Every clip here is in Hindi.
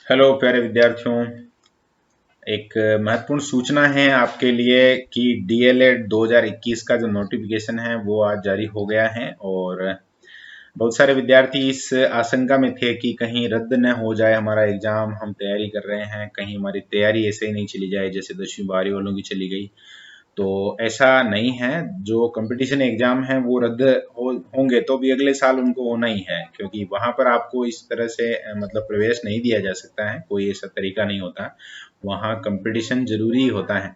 हेलो प्यारे विद्यार्थियों। एक महत्वपूर्ण सूचना है आपके लिए कि डीएलएड 2021 का जो नोटिफिकेशन है वो आज जारी हो गया है और बहुत सारे विद्यार्थी इस आशंका में थे कि कहीं रद्द न हो जाए हमारा एग्जाम। हम तैयारी कर रहे हैं, कहीं हमारी तैयारी ऐसे ही नहीं चली जाए जैसे 10वीं 12वीं वालों की चली गई। तो ऐसा नहीं है, जो कंपटीशन एग्जाम है वो रद्द होंगे तो भी अगले साल उनको होना ही है, क्योंकि वहां पर आपको इस तरह से मतलब प्रवेश नहीं दिया जा सकता है, कोई ऐसा तरीका नहीं होता। वहाँ कंपटीशन जरूरी होता है।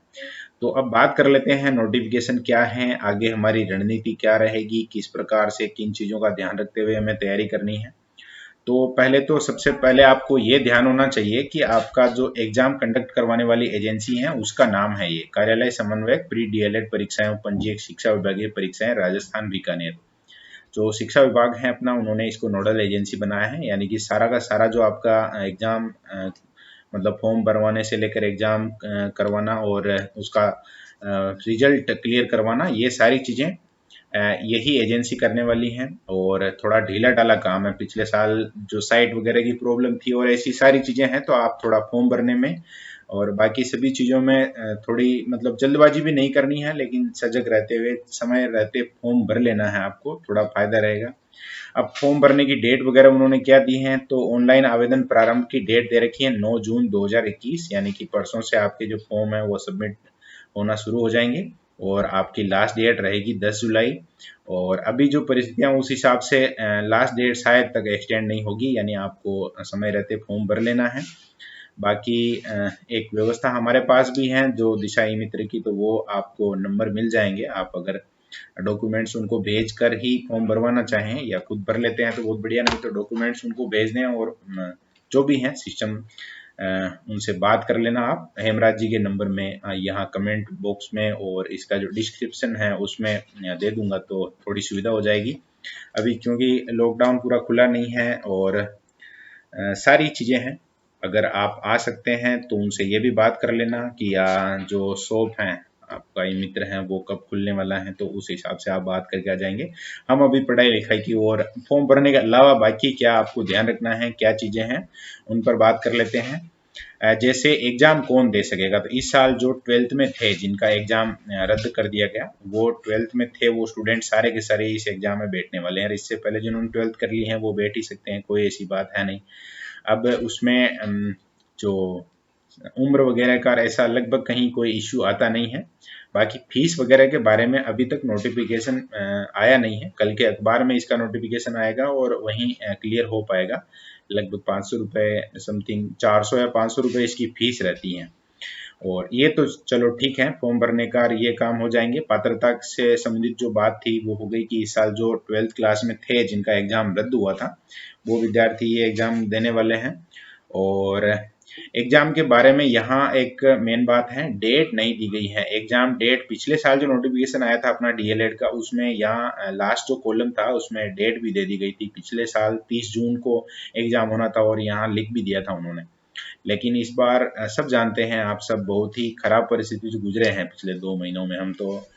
तो अब बात कर लेते हैं नोटिफिकेशन क्या है, आगे हमारी रणनीति क्या रहेगी, किस प्रकार से किन चीज़ों का ध्यान रखते हुए हमें तैयारी करनी है। तो पहले तो सबसे पहले आपको ये ध्यान होना चाहिए कि आपका जो एग्जाम कंडक्ट करवाने वाली एजेंसी है उसका नाम है ये कार्यालय समन्वयक प्री डीएलएड परीक्षाएं पंजीयक शिक्षा विभागीय परीक्षाएं राजस्थान बीकानेर। जो शिक्षा विभाग है अपना, उन्होंने इसको नोडल एजेंसी बनाया है, यानी कि सारा का सारा जो आपका एग्जाम मतलब फॉर्म भरवाने से लेकर एग्जाम करवाना और उसका रिजल्ट क्लियर करवाना, ये सारी चीज़ें यही एजेंसी करने वाली है। और थोड़ा ढीला ढाला काम है, पिछले साल जो साइट वगैरह की प्रॉब्लम थी और ऐसी सारी चीज़ें हैं, तो आप थोड़ा फॉर्म भरने में और बाकी सभी चीज़ों में थोड़ी मतलब जल्दबाजी भी नहीं करनी है, लेकिन सजग रहते हुए समय रहते फॉर्म भर लेना है, आपको थोड़ा फायदा रहेगा। अब फॉर्म भरने की डेट वगैरह उन्होंने क्या दी है, तो ऑनलाइन आवेदन प्रारंभ की डेट दे रखी है 9 जून 2021, यानी कि परसों से आपके जो फॉर्म है वो सबमिट होना शुरू हो जाएंगे और आपकी लास्ट डेट रहेगी 10 जुलाई। और अभी जो परिस्थितियां उस हिसाब से लास्ट डेट शायद तक एक्सटेंड नहीं होगी, यानी आपको समय रहते फॉर्म भर लेना है। बाकी एक व्यवस्था हमारे पास भी है जो दिशा ई मित्र की, तो वो आपको नंबर मिल जाएंगे। आप अगर डॉक्यूमेंट्स उनको भेज कर ही फॉर्म भरवाना चाहें या खुद भर लेते हैं तो बहुत बढ़िया, नहीं तो डॉक्यूमेंट्स उनको भेज दें और जो भी है सिस्टम उनसे बात कर लेना आप। हेमराज जी के नंबर में यहाँ कमेंट बॉक्स में और इसका जो डिस्क्रिप्शन है उसमें दे दूंगा, तो थोड़ी सुविधा हो जाएगी। अभी क्योंकि लॉकडाउन पूरा खुला नहीं है और सारी चीज़ें हैं, अगर आप आ सकते हैं तो उनसे ये भी बात कर लेना कि जो शॉप है आपका ये मित्र है वो कब खुलने वाला है, तो उस हिसाब से आप बात करके आ जाएंगे। हम अभी पढ़ाई लिखाई की और फॉर्म भरने के अलावा बाकी क्या आपको ध्यान रखना है, क्या चीज़ें हैं, उन पर बात कर लेते हैं। जैसे एग्जाम कौन दे सकेगा, तो इस साल जो 12th में थे जिनका एग्जाम रद्द कर दिया गया, वो 12th में थे वो स्टूडेंट सारे के सारे इस एग्जाम में बैठने वाले हैं। इससे पहले जिन्होंने 12th कर ली है वो बैठ ही सकते हैं, कोई ऐसी बात है नहीं। अब उसमें जो उम्र वगैरह का ऐसा लगभग कहीं कोई इश्यू आता नहीं है। बाकी फीस वगैरह के बारे में अभी तक नोटिफिकेशन आया नहीं है, कल के अखबार में इसका नोटिफिकेशन आएगा और वहीं क्लियर हो पाएगा। लगभग 500 रुपये समथिंग, 400 या 500 रुपये इसकी फीस रहती है। और ये तो चलो ठीक है, फॉर्म भरने का ये काम हो जाएंगे। पात्रता से संबंधित जो बात थी वो हो गई कि इस साल जो 12th क्लास में थे जिनका एग्जाम रद्द हुआ था, वो विद्यार्थी ये एग्जाम देने वाले हैं। और एग्जाम के बारे में यहाँ एक मेन बात है, डेट नहीं दी गई है। एग्जाम डेट पिछले साल जो नोटिफिकेशन आया था अपना डीएलएड का, उसमें यहाँ लास्ट जो कॉलम था उसमें डेट भी दे दी गई थी। पिछले साल 30 जून को एग्जाम होना था और यहाँ लिख भी दिया था उन्होंने। लेकिन इस बार सब जानते हैं, आप सब बहुत ही खराब परिस्थिति से गुजरे हैं पिछले 2 महीनों में, हम तो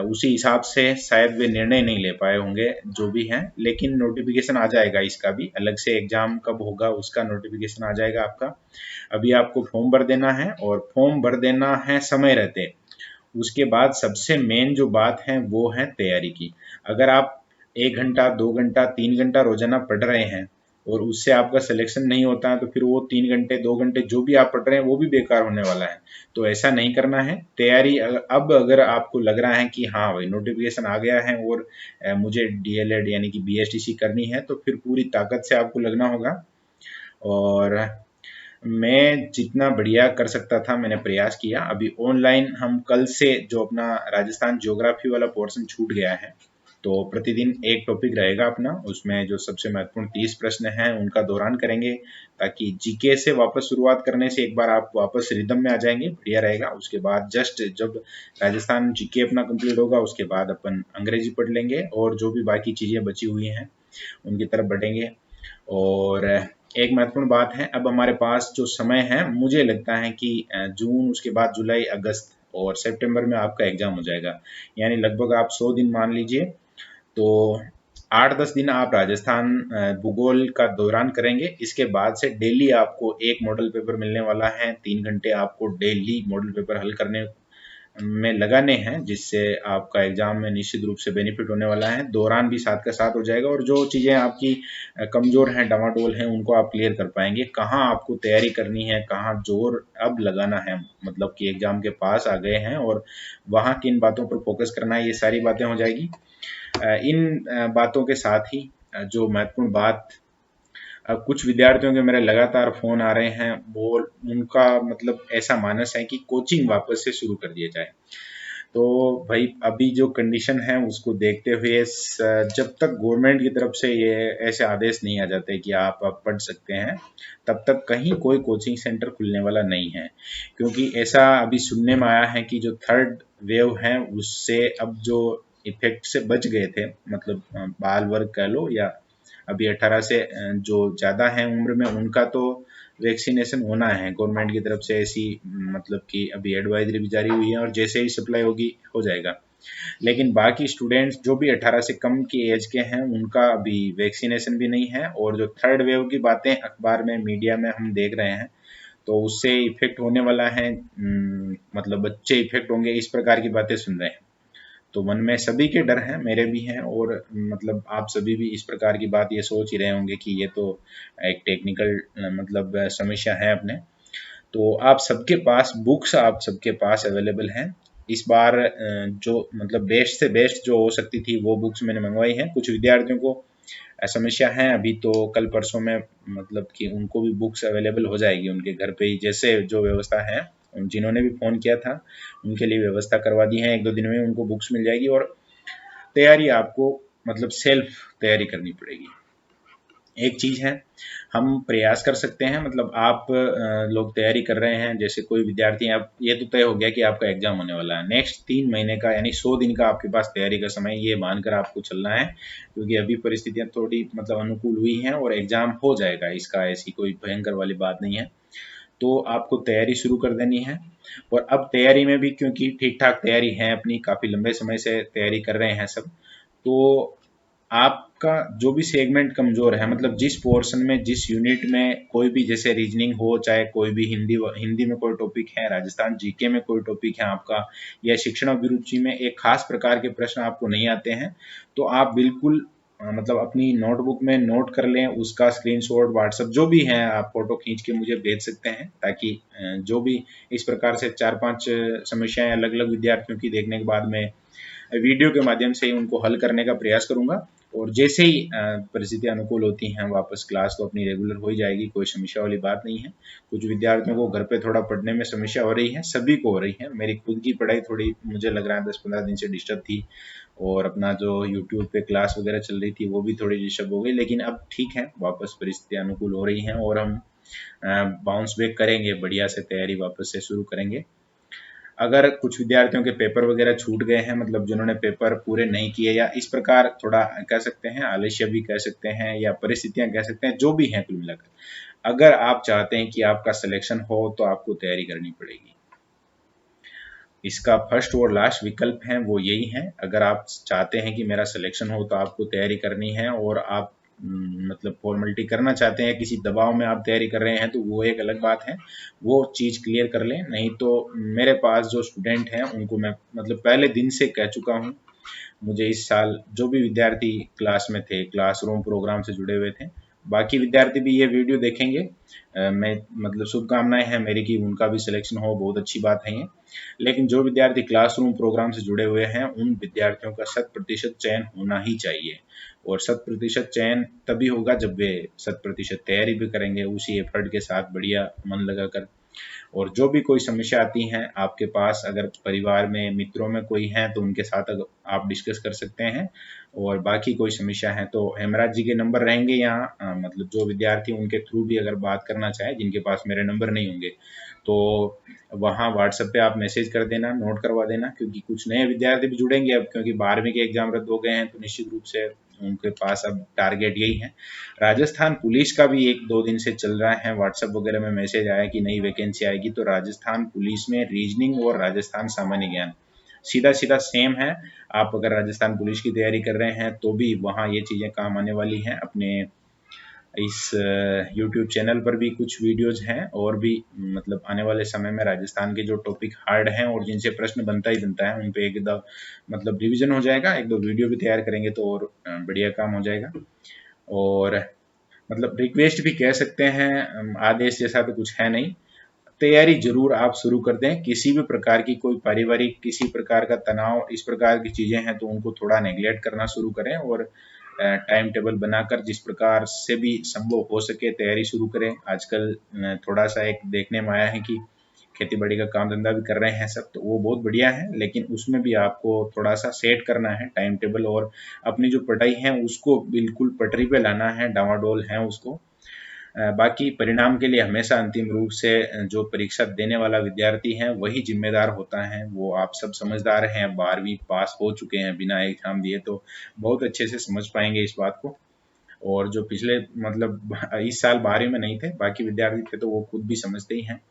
उसी हिसाब से शायद वे निर्णय नहीं ले पाए होंगे जो भी हैं। लेकिन नोटिफिकेशन आ जाएगा, इसका भी अलग से एग्जाम कब होगा उसका नोटिफिकेशन आ जाएगा आपका। अभी आपको फॉर्म भर देना है और फॉर्म भर देना है समय रहते। उसके बाद सबसे मेन जो बात है वो है तैयारी की। अगर आप 1 घंटा 2 घंटा 3 घंटा रोजाना पढ़ रहे हैं और उससे आपका सिलेक्शन नहीं होता है, तो फिर वो 3 घंटे 2 घंटे जो भी आप पढ़ रहे हैं वो भी बेकार होने वाला है। तो ऐसा नहीं करना है। तैयारी अब अगर आपको लग रहा है कि हाँ भाई नोटिफिकेशन आ गया है और मुझे डीएलएड यानी कि बीएसटीसी करनी है, तो फिर पूरी ताकत से आपको लगना होगा। और मैं जितना बढ़िया कर सकता था मैंने प्रयास किया। अभी ऑनलाइन हम कल से जो अपना राजस्थान ज्योग्राफी वाला पोर्शन छूट गया है, तो प्रतिदिन एक टॉपिक रहेगा अपना, उसमें जो सबसे महत्वपूर्ण 30 प्रश्न हैं उनका दौरान करेंगे, ताकि जीके से वापस शुरुआत करने से एक बार आप वापस रिदम में आ जाएंगे, बढ़िया रहेगा। उसके बाद जस्ट जब राजस्थान जीके अपना कंप्लीट होगा उसके बाद अपन अंग्रेजी पढ़ लेंगे और जो भी बाकी चीज़ें बची हुई हैं उनकी तरफ बढ़ेंगे। और एक महत्वपूर्ण बात है, अब हमारे पास जो समय है मुझे लगता है कि जून, उसके बाद जुलाई, अगस्त और सितंबर में आपका एग्जाम हो जाएगा, यानी लगभग आप 100 दिन मान लीजिए। तो 8-10 दिन आप राजस्थान भूगोल का दौरान करेंगे। इसके बाद से डेली आपको एक मॉडल पेपर मिलने वाला है। 3 घंटे आपको डेली मॉडल पेपर हल करने में लगाने हैं, जिससे आपका एग्जाम में निश्चित रूप से बेनिफिट होने वाला है। दौरान भी साथ का साथ हो जाएगा और जो चीज़ें आपकी कमज़ोर हैं, डामाडोल हैं, उनको आप क्लियर कर पाएंगे। कहाँ आपको तैयारी करनी है, कहाँ जोर अब लगाना है, मतलब कि एग्जाम के पास आ गए हैं और वहाँ किन बातों पर फोकस करना है, ये सारी बातें हो जाएगी। इन बातों के साथ ही जो महत्वपूर्ण बात, अब कुछ विद्यार्थियों के मेरे लगातार फोन आ रहे हैं, वो उनका मतलब ऐसा मानस है कि कोचिंग वापस से शुरू कर दिया जाए। तो भाई अभी जो कंडीशन है उसको देखते हुए जब तक गवर्नमेंट की तरफ से ये ऐसे आदेश नहीं आ जाते कि आप अब पढ़ सकते हैं, तब तक कहीं कोई कोचिंग सेंटर खुलने वाला नहीं है। क्योंकि ऐसा अभी सुनने में आया है कि जो थर्ड वेव है उससे अब जो इफेक्ट से बच गए थे, मतलब बाल वर्ग कह लो या अभी 18 से जो ज़्यादा है उम्र में, उनका तो वैक्सीनेशन होना है। गवर्नमेंट की तरफ से ऐसी मतलब कि अभी एडवाइजरी भी जारी हुई है और जैसे ही सप्लाई होगी हो जाएगा। लेकिन बाकी स्टूडेंट्स जो भी 18 से कम की एज के हैं उनका अभी वैक्सीनेशन भी नहीं है। और जो थर्ड वेव की बातें अखबार में, मीडिया में हम देख रहे हैं, तो उससे इफेक्ट होने वाला है, मतलब बच्चे इफेक्ट होंगे, इस प्रकार की बातें सुन रहे हैं। तो मन में सभी के डर हैं, मेरे भी हैं, और मतलब आप सभी भी इस प्रकार की बात ये सोच ही रहे होंगे कि ये तो एक टेक्निकल मतलब समस्या है अपने। तो आप सबके पास बुक्स, आप सबके पास अवेलेबल हैं। इस बार जो मतलब बेस्ट से बेस्ट जो हो सकती थी वो बुक्स मैंने मंगवाई हैं। कुछ विद्यार्थियों को समस्या है अभी, तो कल परसों में मतलब कि उनको भी बुक्स अवेलेबल हो जाएगी उनके घर पे ही, जैसे जो व्यवस्था है। जिन्होंने भी फ़ोन किया था उनके लिए व्यवस्था करवा दी है, 1-2 दिन में उनको बुक्स मिल जाएगी। और तैयारी आपको मतलब सेल्फ तैयारी करनी पड़ेगी। एक चीज़ है, हम प्रयास कर सकते हैं, मतलब आप लोग तैयारी कर रहे हैं, जैसे कोई विद्यार्थी, आप ये तो तय हो गया कि आपका एग्जाम होने वाला है, नेक्स्ट 3 महीने का यानी 100 दिन का आपके पास तैयारी का समय, ये मानकर आपको चलना है। क्योंकि अभी परिस्थितियां थोड़ी मतलब अनुकूल हुई हैं और एग्जाम हो जाएगा, इसका ऐसी कोई भयंकर वाली बात नहीं है। तो आपको तैयारी शुरू कर देनी है। और अब तैयारी में भी क्योंकि ठीक ठाक तैयारी है अपनी, काफ़ी लंबे समय से तैयारी कर रहे हैं सब, तो आपका जो भी सेगमेंट कमज़ोर है, मतलब जिस पोर्शन में, जिस यूनिट में कोई भी, जैसे रीजनिंग हो, चाहे कोई भी हिंदी में कोई टॉपिक है, राजस्थान जीके में कोई टॉपिक है आपका, या शिक्षण अभिरुचि में एक खास प्रकार के प्रश्न आपको नहीं आते हैं, तो आप बिल्कुल मतलब अपनी नोटबुक में नोट कर लें, उसका स्क्रीनशॉट, व्हाट्सएप जो भी है आप फोटो खींच के मुझे भेज सकते हैं, ताकि जो भी इस प्रकार से 4-5 समस्याएं अलग अलग विद्यार्थियों की देखने के बाद में वीडियो के माध्यम से ही उनको हल करने का प्रयास करूंगा। और जैसे ही परिस्थितियां अनुकूल होती हैं, वापस क्लास तो अपनी रेगुलर हो ही जाएगी, कोई समस्या वाली बात नहीं है। कुछ विद्यार्थियों को घर पे थोड़ा पढ़ने में समस्या हो रही है, सभी को हो रही है। मेरी खुद की पढ़ाई थोड़ी मुझे लग रहा है 10-15 दिन से डिस्टर्ब थी, और अपना जो यूट्यूब पे क्लास वगैरह चल रही थी वो भी थोड़ी डिस्टर्ब हो गई। लेकिन अब ठीक है, वापस परिस्थितियां अनुकूल हो रही हैं और हम बाउंस बैक करेंगे, बढ़िया से तैयारी वापस से शुरू करेंगे। अगर कुछ विद्यार्थियों के पेपर वगैरह छूट गए हैं, मतलब जिन्होंने पेपर पूरे नहीं किए, या इस प्रकार थोड़ा कह सकते हैं आलस्य भी कह सकते हैं, या परिस्थितियां कह सकते हैं, जो भी हैं कुल मिलाकर, अगर आप चाहते हैं कि आपका सिलेक्शन हो तो आपको तैयारी करनी पड़ेगी। इसका फर्स्ट और लास्ट विकल्प है वो यही है। अगर आप चाहते हैं कि मेरा सिलेक्शन हो तो आपको तैयारी करनी है, और आप मतलब फॉर्मेलिटी करना चाहते हैं, किसी दबाव में आप तैयारी कर रहे हैं, तो वो एक अलग बात है, वो चीज़ क्लियर कर लें। नहीं तो मेरे पास जो स्टूडेंट हैं उनको मैं मतलब पहले दिन से कह चुका हूँ, मुझे इस साल जो भी विद्यार्थी क्लास में थे, क्लासरूम प्रोग्राम से जुड़े हुए थे, बाकी विद्यार्थी भी ये वीडियो देखेंगे, मैं मतलब शुभकामनाएं हैं मेरी कि उनका भी सिलेक्शन हो, बहुत अच्छी बात है ये। लेकिन जो विद्यार्थी क्लासरूम प्रोग्राम से जुड़े हुए हैं, उन विद्यार्थियों का 100% चयन होना ही चाहिए। और 100% चयन तभी होगा जब वे 100% तैयारी भी करेंगे, उसी एफर्ट के साथ, बढ़िया मन लगाकर। और जो भी कोई समस्या आती हैं आपके पास, अगर परिवार में, मित्रों में कोई हैं, तो उनके साथ आप डिस्कस कर सकते हैं। और बाकी कोई समस्या है तो हेमराज जी के नंबर रहेंगे यहाँ, मतलब जो विद्यार्थी उनके थ्रू भी अगर बात करना चाहे, जिनके पास मेरे नंबर नहीं होंगे, तो वहाँ व्हाट्सएप पे आप मैसेज कर देना, नोट करवा देना। क्योंकि कुछ नए विद्यार्थी भी जुड़ेंगे अब, क्योंकि 12वीं के एग्जाम रद्द हो गए हैं, तो निश्चित रूप से उनके पास अब टारगेट यही है। राजस्थान पुलिस का भी 1-2 दिन से चल रहा है, व्हाट्सएप वगैरह में मैसेज आया कि नई वैकेंसी आएगी, तो राजस्थान पुलिस में रीजनिंग और राजस्थान सामान्य ज्ञान सीधा सीधा सेम है। आप अगर राजस्थान पुलिस की तैयारी कर रहे हैं तो भी वहाँ ये चीज़ें काम आने वाली हैं। अपने इस YouTube चैनल पर भी कुछ वीडियोज हैं, और भी मतलब आने वाले समय में राजस्थान के जो टॉपिक हार्ड हैं और जिनसे प्रश्न बनता ही बनता है उन पे एक दो मतलब रिवीजन हो जाएगा, एक दो वीडियो भी तैयार करेंगे तो और बढ़िया काम हो जाएगा। और मतलब रिक्वेस्ट भी कह सकते हैं, आदेश जैसा तो कुछ है नहीं। तैयारी जरूर आप शुरू कर दें। किसी भी प्रकार की कोई पारिवारिक किसी प्रकार का तनाव इस प्रकार की चीज़ें हैं तो उनको थोड़ा नेग्लेक्ट करना शुरू करें, और टाइम टेबल बनाकर जिस प्रकार से भी संभव हो सके तैयारी शुरू करें। आजकल थोड़ा सा एक देखने में आया है कि खेती बाड़ी का काम धंधा भी कर रहे हैं सब, तो वो बहुत बढ़िया है, लेकिन उसमें भी आपको थोड़ा सा सेट करना है टाइम टेबल, और अपनी जो पढ़ाई है उसको बिल्कुल पटरी पे लाना है, डामाडोल है उसको। बाकी परिणाम के लिए हमेशा अंतिम रूप से जो परीक्षा देने वाला विद्यार्थी है वही जिम्मेदार होता है। वो आप सब समझदार हैं, 12वीं पास हो चुके हैं बिना एग्जाम दिए, तो बहुत अच्छे से समझ पाएंगे इस बात को। और जो पिछले मतलब इस साल 12वीं में नहीं थे बाकी विद्यार्थी थे तो वो खुद भी समझते ही हैं।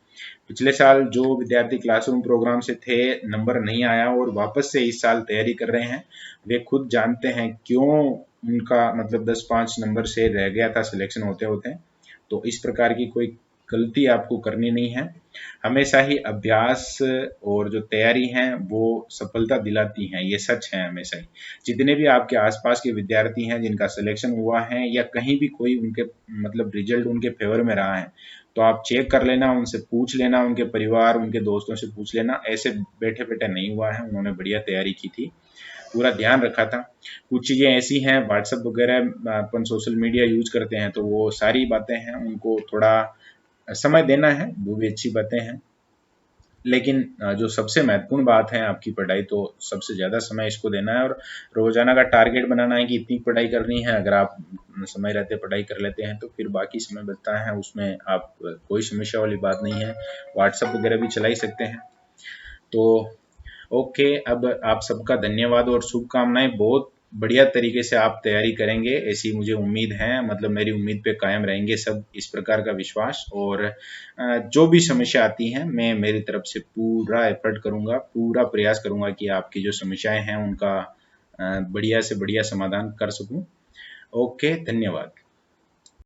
पिछले साल जो विद्यार्थी क्लासरूम प्रोग्राम से थे, नंबर नहीं आया और वापस से इस साल तैयारी कर रहे हैं, वे खुद जानते हैं क्यों उनका मतलब 10-5 नंबर से रह गया था सिलेक्शन होते होते। तो इस प्रकार की कोई गलती आपको करनी नहीं है। हमेशा ही अभ्यास और जो तैयारी है वो सफलता दिलाती है, ये सच है हमेशा ही। जितने भी आपके आसपास के विद्यार्थी हैं जिनका सिलेक्शन हुआ है या कहीं भी कोई उनके मतलब रिजल्ट उनके फेवर में रहा है, तो आप चेक कर लेना, उनसे पूछ लेना, उनके परिवार उनके दोस्तों से पूछ लेना। ऐसे बैठे बैठे नहीं हुआ है, उन्होंने बढ़िया तैयारी की थी, पूरा ध्यान रखा था। कुछ चीज़ें ऐसी हैं व्हाट्सएप वगैरह अपन सोशल मीडिया यूज करते हैं तो वो सारी बातें हैं, उनको थोड़ा समय देना है, वो भी अच्छी बातें हैं। लेकिन जो सबसे महत्वपूर्ण बात है आपकी पढ़ाई, तो सबसे ज़्यादा समय इसको देना है, और रोजाना का टारगेट बनाना है कि इतनी पढ़ाई करनी है। अगर आप समय रहते पढ़ाई कर लेते हैं तो फिर बाकी समय बचता है उसमें आप कोई समस्या वाली बात नहीं है, व्हाट्सएप वगैरह भी चला ही सकते हैं। तो ओके, अब आप सबका धन्यवाद और शुभकामनाएं। बहुत बढ़िया तरीके से आप तैयारी करेंगे ऐसी मुझे उम्मीद है, मतलब मेरी उम्मीद पे कायम रहेंगे सब, इस प्रकार का विश्वास। और जो भी समस्या आती है मैं मेरी तरफ से पूरा एफर्ट करूंगा, पूरा प्रयास करूंगा कि आपकी जो समस्याएं हैं उनका बढ़िया से बढ़िया समाधान कर सकूं। ओके, धन्यवाद।